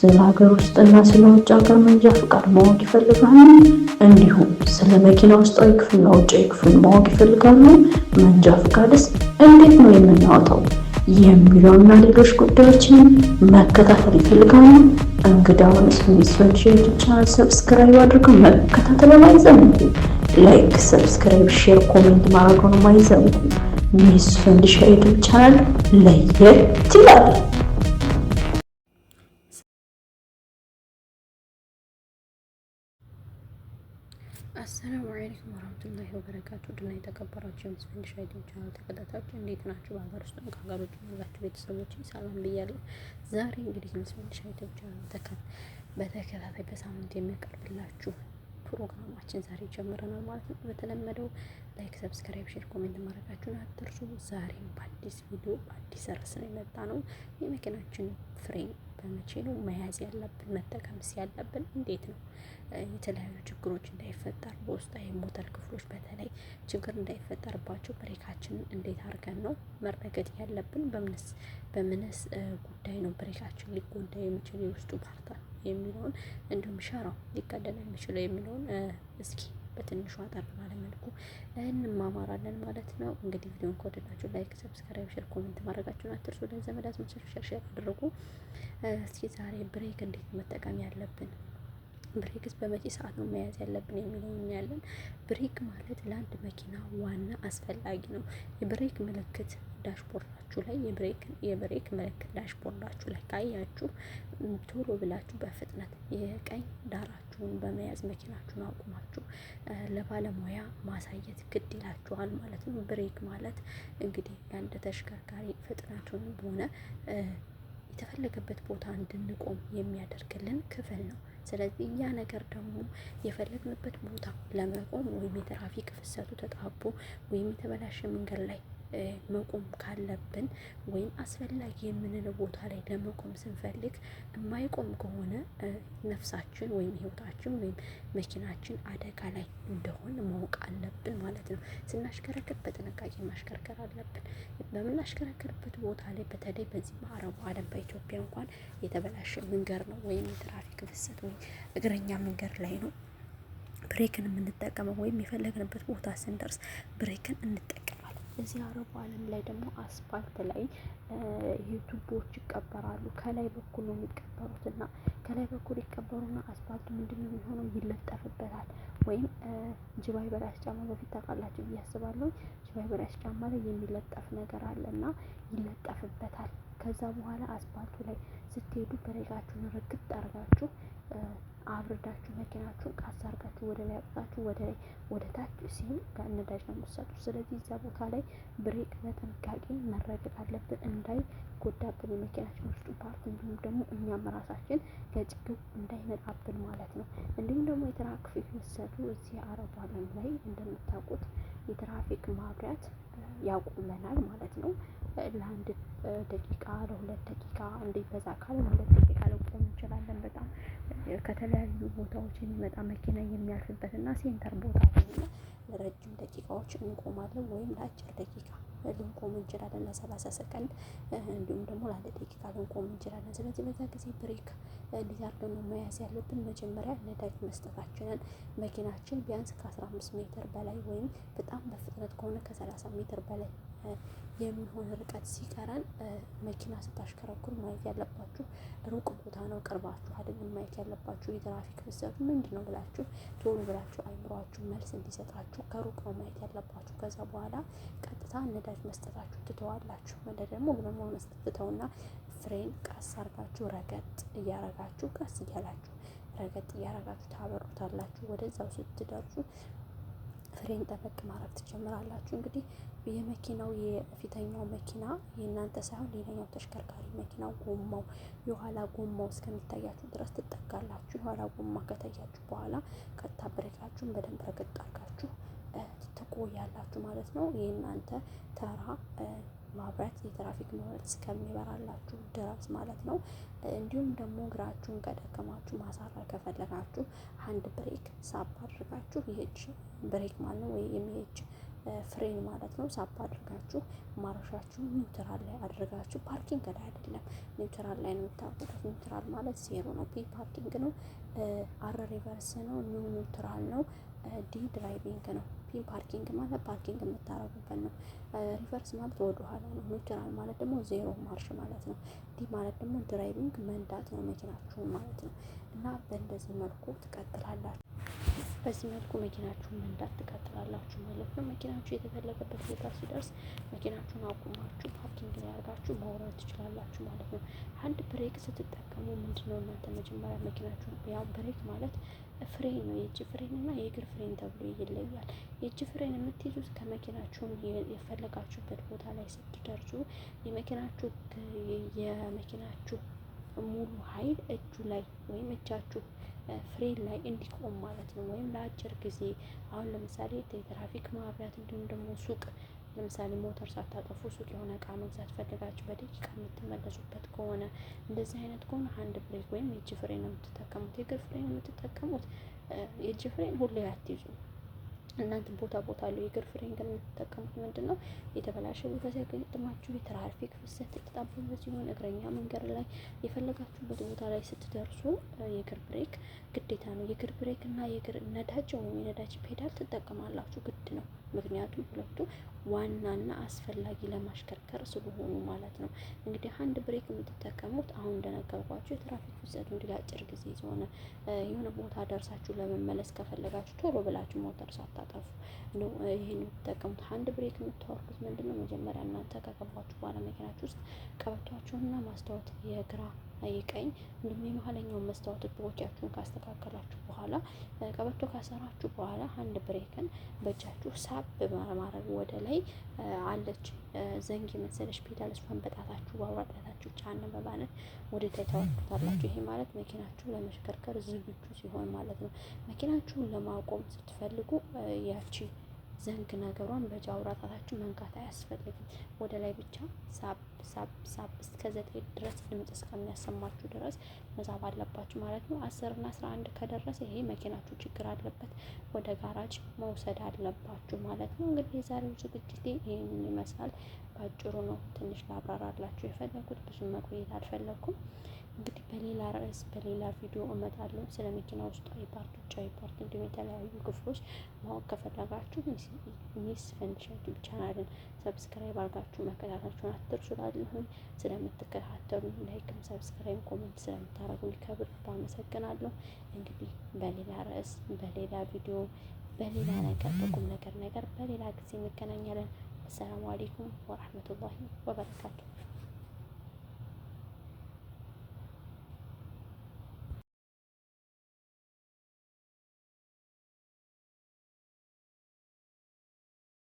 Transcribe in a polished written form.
ስለ ሀገር ውስጥና ስለ ውጭ ሀገር መንጃ ፈቃድ ማወቅ ይፈልጋሉ? እንዲሁም ስለ መኪና ውስጣዊ ክፍልና ውጫዊ ክፍል ማወቅ ይፈልጋሉ? መንጃ ፈቃድስ እንዴት ነው የምናወጣው? የሚለውና ሌሎች ጉዳዮችን መከታተል ይፈልጋሉ? እንግዳውንስ ሚስ ፈንዲሻ ዩቲዩብ ቻናል ሰብስክራይብ አድርገው መከታተል አይዘንጉ። ላይክ፣ ሰብስክራይብ፣ ሼር፣ ኮሜንት ማድረጉን አይዘንጉ። ሚስ ፈንዲሻ ዩቲዩብ ቻናል ለየት ይላል። አሰላሙ አለይኩም ወራህመቱላሂ ወበረካቱ። ድና የተከበራችሁ የሚስ ፈንዲሻ ዩቲዩብ ቻናል ተከታታዮች እንዴት ናችሁ? በሀገር ውስጥ ከሀገር ውጭ ያላችሁ ቤተሰቦች ሰላም ብያለሁ። ዛሬ እንግዲህ የሚስ ፈንዲሻ ዩቲዩብ ቻናል በተከታታይ በሳምንት የሚያቀርብላችሁ ፕሮግራማችን ዛሬ ጀምረናል ማለት ነው። በተለመደው ላይክ፣ ሰብስክራይብ፣ ሼር፣ ኮሜንት ማድረጋችሁን አትርሱ። ዛሬም በአዲስ ቪዲዮ በአዲስ ርዕስ ነው የመጣ ነው። የመኪናችን ፍሬን በመቼ ነው መያዝ ያለብን? መጠቀምስ ያለብን እንዴት ነው? የተለያዩ ችግሮች እንዳይፈጠር በውስጣዊ ሞተር ክፍሎች በተለይ ችግር እንዳይፈጠርባቸው ብሬካችንን እንዴት አድርገን ነው መረገጥ ያለብን? በምንስ ጉዳይ ነው ብሬካችን ሊጎዳ የሚችል የውስጡ ፓርታ የሚለውን እንዲሁም ሸራው ሊቀደል የሚችለው የሚለውን እስኪ በትንሹ አጠር ባለ መልኩ እንማማራለን ማለት ነው። እንግዲህ ቪዲዮን ከወደዳችሁ ላይክ፣ ሰብስክራይብ፣ ሼር፣ ኮሜንት ማድረጋችሁን አትርሱ። ለዘመድ አዝማድ ሼር አድርጉ። እስኪ ዛሬ ብሬክ እንዴት መጠቀም ያለብን፣ ብሬክስ በመቼ ሰዓት ነው መያዝ ያለብን የሚለውን እናያለን። ብሬክ ማለት ለአንድ መኪና ዋና አስፈላጊ ነው። የብሬክ ምልክት ዳሽቦርዳችሁ ላይ የብሬክ ምልክት ዳሽቦርዳችሁ ላይ ካያችሁ ቶሎ ብላችሁ በፍጥነት የቀኝ ዳራችሁን በመያዝ መኪናችሁን አቁማችሁ ለባለሙያ ማሳየት ግድ ይላችኋል ማለት ነው። ብሬክ ማለት እንግዲህ የአንድ ተሽከርካሪ ፍጥነቱን ሆነ የተፈለገበት ቦታ እንድንቆም የሚያደርግልን ክፍል ነው። ስለዚህ ያ ነገር ደግሞ የፈለግንበት ቦታ ለመቆም ወይም የትራፊክ ፍሰቱ ተጣቦ ወይም የተበላሸ መንገድ ላይ መቆም ካለብን ወይም አስፈላጊ የምንለው ቦታ ላይ ለመቆም ስንፈልግ የማይቆም ከሆነ ነፍሳችን ወይም ሕይወታችን ወይም መኪናችን አደጋ ላይ እንደሆነ ማወቅ አለብን ማለት ነው። ስናሽከረክር በጥንቃቄ ማሽከርከር አለብን። በምናሽከረክርበት ቦታ ላይ በተለይ በዚህ በአረቡ ዓለም በኢትዮጵያ እንኳን የተበላሸ መንገድ ነው ወይም የትራፊክ ፍሰት ወይም እግረኛ መንገድ ላይ ነው ብሬክን የምንጠቀመው ወይም የፈለግንበት ቦታ ስንደርስ ብሬክን እንጠቀማለን። እዚህ አረቡ ዓለም ላይ ደግሞ አስፋልት ላይ ቱቦዎች ይቀበራሉ። ከላይ በኩል ነው የሚቀበሩት እና ከላይ በኩል ይቀበሩና አስፋልቱ ምንድን ነው የሚሆነው? ይለጠፍበታል። ወይም ጅባይ በራስ ጫማ በፊት ታውቃላችሁ ብዬ አስባለሁ። ጅባይ በራስ ጫማ ላይ የሚለጠፍ ነገር አለ እና ይለጠፍበታል። ከዛ በኋላ አስፋልቱ ላይ ስትሄዱ ብሬካችሁን ርግጥ አርጋችሁ አብርዳችሁ መኪናችሁን ቃስ አርጋችሁ ወደ ላይ አጥታችሁ ወደ ታች ሲል ነዳጅ ነው የምትሰጡት። ስለዚህ እዛ ቦታ ላይ ብሬክ በጥንቃቄ መረገጥ አለብን እንዳይጎዳብን የመኪናችን ውስጡ ፓርት፣ እንዲሁም ደግሞ እኛም ራሳችን ከጭግብ እንዳይመጣብን ማለት ነው። እንዲሁም ደግሞ የትራፊክ ፍሰቱ እዚህ አረቡ ዓለም ላይ እንደምታውቁት የትራፊክ ማብሪያት ያቆመናል ማለት ነው። ለአንድ ደቂቃ ለሁለት ደቂቃ እንዴት በዛ ካለ 2 ደቂቃ ልንቆም እንችላለን። በጣም ከተለያዩ ቦታዎች የሚመጣ መኪና የሚያልፍበት እና ሴንተር ቦታ ሆነ ለረጅም ደቂቃዎች እንቆማለን ወይም ለአጭር ደቂቃ ልንቆም እንችላለን፣ ለ30 ሰከንድ እንዲሁም ደግሞ ለ1 ደቂቃ ልንቆም እንችላለን። ስለዚህ በዛ ጊዜ ብሬክ እንዴት አድርገን ነው መያዝ ያለብን? መጀመሪያ ነዳጅ መስጠታችንን መኪናችን ቢያንስ ከ15 ሜትር በላይ ወይም በጣም በፍጥነት ከሆነ ከ30 ሜትር በላይ የሚሆን ርቀት ሲቀረን መኪና ስታሽከረክሩ ማየት ያለባችሁ ሩቅ ቦታ ነው፣ ቅርባችሁ አይደለም ማየት ያለባችሁ። የትራፊክ ፍሰቱ ምንድን ነው ብላችሁ ቶሎ ብላችሁ አይምሯችሁ መልስ እንዲሰጣችሁ ከሩቅ ነው ማየት ያለባችሁ። ከዛ በኋላ ቀጥታ ነዳጅ መስጠታችሁ ትተዋላችሁ። ነዳጅ ደግሞ ብለሞ መስጠት ትተውና ፍሬን ቀስ አርጋችሁ ረገጥ እያረጋችሁ ቀስ እያላችሁ ረገጥ እያረጋችሁ ታበሩታላችሁ። ወደዛው ስትደርሱ ፍሬን ጠበቅ ማድረግ ትጀምራላችሁ። እንግዲህ የመኪናው የፊተኛው መኪና የእናንተ ሳይሆን ሌላኛው ተሽከርካሪ መኪናው ጎማው የኋላ ጎማው እስከሚታያችሁ ድረስ ትጠጋላችሁ። የኋላ ጎማ ከታያችሁ በኋላ ቀጥታ ብሬካችሁን በደንብ ረገጥ አድርጋችሁ ትቆያላችሁ ማለት ነው። የእናንተ ተራ ማብራት የትራፊክ መብራት እስከሚበራላችሁ ድረስ ማለት ነው። እንዲሁም ደግሞ እግራችሁን ከደከማችሁ ማሳረፍ ከፈለጋችሁ አንድ ብሬክ ሳብ አድርጋችሁ የእጅ ብሬክ ማለት ነው ወይ የእጅ ፍሬን ማለት ነው ሳብ አድርጋችሁ ማረሻችሁ ኒውትራል ላይ አድርጋችሁ፣ ፓርኪንግ ላይ አይደለም ኒውትራል ላይ ነው የምታደርጉት። ኒውትራል ማለት ዜሮ ነው፣ ፒ ፓርኪንግ ነው፣ አር ሪቨርስ ነው፣ ኒውትራል ነው፣ ዲ ድራይቪንግ ነው። ፒ ፓርኪንግ ማለት ፓርኪንግ የምታረጉበት ነው። ሪቨርስ ማለት ወደ ኋላ ነው። ኒውትራል ማለት ደግሞ ዜሮ ማርሽ ማለት ነው። ዲ ማለት ደግሞ ድራይቪንግ መንዳት ነው መኪናችሁን ማለት ነው። እና በእንደዚህ መልኩ ትቀጥላላችሁ። በዚህ መልኩ መኪናችሁን መንዳት ትቀጥላላችሁ ማለት ነው። መኪናችሁ የተፈለገበት ቦታ ሲደርስ መኪናችሁን አቁማችሁ ፓርኪንግ ላይ አድርጋችሁ ማውረድ ትችላላችሁ ማለት ነው። አንድ ብሬክ ስትጠቀሙ ምንድነው እናንተ መጀመሪያ መኪናችሁን፣ ያው ብሬክ ማለት ፍሬን ነው። የእጅ ፍሬን እና የእግር ፍሬን ተብሎ ይለያል። የእጅ ፍሬን የምትይዙት ከመኪናችሁን የፈለጋችሁበት ቦታ ላይ ስትደርሱ የመኪናችሁ ሙሉ ኃይል እጁ ላይ ወይም እጃችሁ ፍሬን ላይ እንዲቆም ማለት ነው። ወይም ለአጭር ጊዜ አሁን ለምሳሌ የትራፊክ ማብራት እንዲሁም ደግሞ ሱቅ ለምሳሌ ሞተር ሳታጠፉ ሱቅ የሆነ እቃ መግዛት ፈልጋችሁ በደቂቃ የምትመለሱበት ከሆነ እንደዚህ አይነት ከሆነ ሃንድ ብሬክ ወይም የእጅ ፍሬን ነው የምትጠቀሙት። የእግር ፍሬን የምትጠቀሙት የእጅ ፍሬን ሁሌ አትይዙ እናንተ ቦታ ቦታ አለው። የእግር ፍሬን ግን የምትጠቀሙት ምንድን ነው? የተበላሸ ቦታ ሲያጋጥማችሁ፣ የትራፊክ ፍሰት የተጣበበ ሲሆን፣ እግረኛ መንገድ ላይ የፈለጋችሁበት ቦታ ላይ ስትደርሱ የእግር ብሬክ ግዴታ ነው። የእግር ብሬክ እና የእግር ነዳጅ ወይም የነዳጅ ፔዳል ትጠቀማላችሁ፣ ግድ ነው። ምክንያቱም ሁለቱ ዋናና አስፈላጊ ለማሽከርከር ስለሆኑ ማለት ነው። እንግዲህ አንድ ብሬክ የምትጠቀሙት አሁን እንደነገርኳችሁ የትራፊክ ፍሰቱ እንግዲህ አጭር ጊዜ ሲሆን የሆነ ቦታ ደርሳችሁ ለመመለስ ከፈለጋችሁ ቶሎ ብላችሁ ሞተር ሳታጠፉ ነው ይሄን የምትጠቀሙት። አንድ ብሬክ የምታወርዱት ምንድነው? መጀመሪያ እናንተ ከገባችሁ በኋላ መኪናችሁ ውስጥ ቀበቷችሁንና ማስታወት የግራ የቀኝ እንዲሁም የመሀለኛውን መስታወት እግሮቻችሁን ካስተካከላችሁ በኋላ ቀበቶ ካሰራችሁ በኋላ አንድ ብሬክን በእጃችሁ ሳብ በማድረግ ወደ ላይ አለች ዘንግ የመሰለች ፔዳል፣ እሷን በጣታችሁ ባወጣታችሁ ጫን በማለት ወደ ላይ ታወርዱታላችሁ። ይሄ ማለት መኪናችሁ ለመሽከርከር ዝግጁ ሲሆን ማለት ነው። መኪናችሁን ለማቆም ስትፈልጉ ያቺ ዘንግ ነገሯን በጃውራ ጣታችሁ መንካት አያስፈልግም። ወደ ላይ ብቻ ሳብ ሳብ ሳብ እስከ 9 ድረስ ድምጽ እስከሚያሰማችሁ ድረስ መሳብ አለባችሁ ማለት ነው። 10 እና 11 ከደረሰ ይሄ መኪናችሁ ችግር አለበት፣ ወደ ጋራጅ መውሰድ አለባችሁ ማለት ነው። እንግዲህ የዛሬው ዝግጅቴ ይህንን ይመስላል። ባጭሩ ነው ትንሽ ላብራራላችሁ የፈለኩት፣ ብዙ መቆየት አልፈለኩም። እንግዲህ በሌላ ርዕስ በሌላ ቪዲዮ እመጣለሁ። ስለ መኪና ውስጣዊ ፓርት፣ ውጫዊ ፓርት እንዲሁም የተለያዩ ክፍሎች ማወቅ ከፈለጋችሁ ሚስ ፈንድሻ ዩቲዩብ ቻናልን ሰብስክራይብ አድርጋችሁ መከታተላችሁን አትርሱ። ላለሁኝ ስለምትከታተሉ ላይክም፣ ሰብስክራይብ፣ ኮሜንት ስለምታደርጉ ከብር አመሰግናለሁ። እንግዲህ በሌላ ርዕስ በሌላ ቪዲዮ በሌላ ነገር በቁም ነገር በሌላ ጊዜ እንገናኛለን። አሰላሙ አሌይኩም ወራህመቱላሂ ወበረካቱ።